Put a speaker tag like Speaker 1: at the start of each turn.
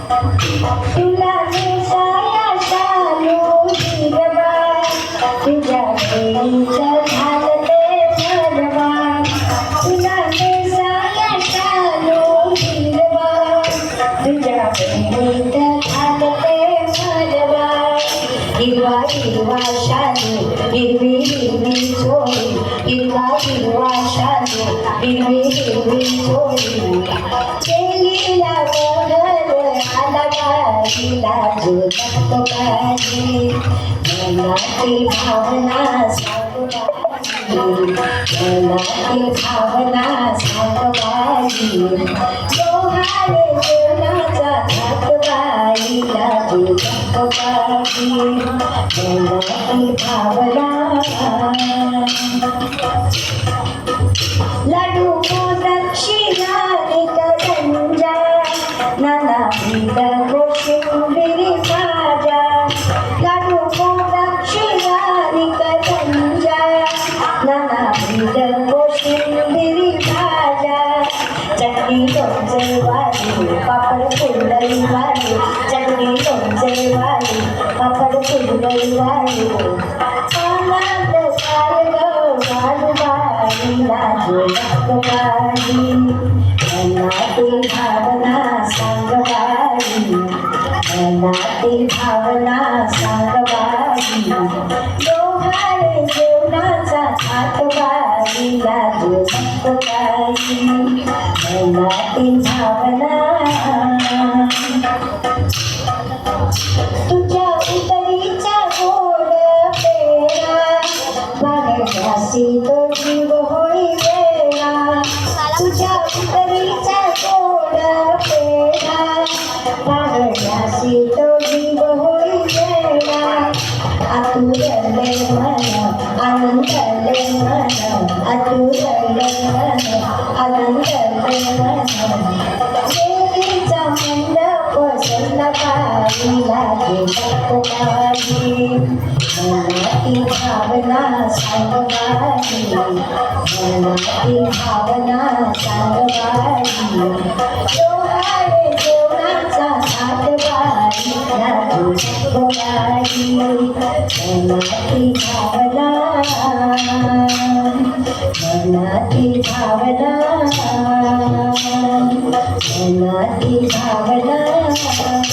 Speaker 1: तुला नेसाया शालू हिरवा तुझ्या देवीचं झालं ते मरवा तुला नेसाया शालू हिरवा तुझ्या देवीचं झालं ते मरवा हिरवा हिरवा शालू हिरवी हिरवी चोळी हिरवा हिरवा शालू हिरवी हिरवी चोळी केलीला बहर आला बाजीला जोडतो बाजी मनातील भावना सांग मनातील भावना सांग बाजी डोहाळे जेवणाचा थाट बाईला जोडतो बाजी मनातील भावना लाडू दक्षिणाने करंजा नानाविध कोशिंबिरी भाज्या लाडू दक्षिणाने करंजा नानाविध कोशिंबिरी भाज्या चटणी लोणचे वाली पापड कुरडई वाली चटणी लोणचे वाली पापड कुरडई वाली आनंद झालं बाईला जोडतो बाई मनातील भावना सांग बाई मनातील भावना सांग बाई डोहाळे जेवणाचा थाट बाईला जोडतो बाई मनातील भावना तुझ्या उतरीचा गोड पेरा वागण्यासी तो जीव होई वेळा तुझ्या उतरीचा गोड पेरा वागण्यासी तो जीव होई वेळा आतुरले मन आनंदले मन आतुरले मन आनंदले मन देवीचा मंडप संध्याकाळीला जोडतो बाई मनातील भावना सांग बाई मनातील भावना सांग बाई डोहाळे जेवणाचा थाट बाईला जोडतो बाई मनातील भावना मनातील भावना मनातील भावना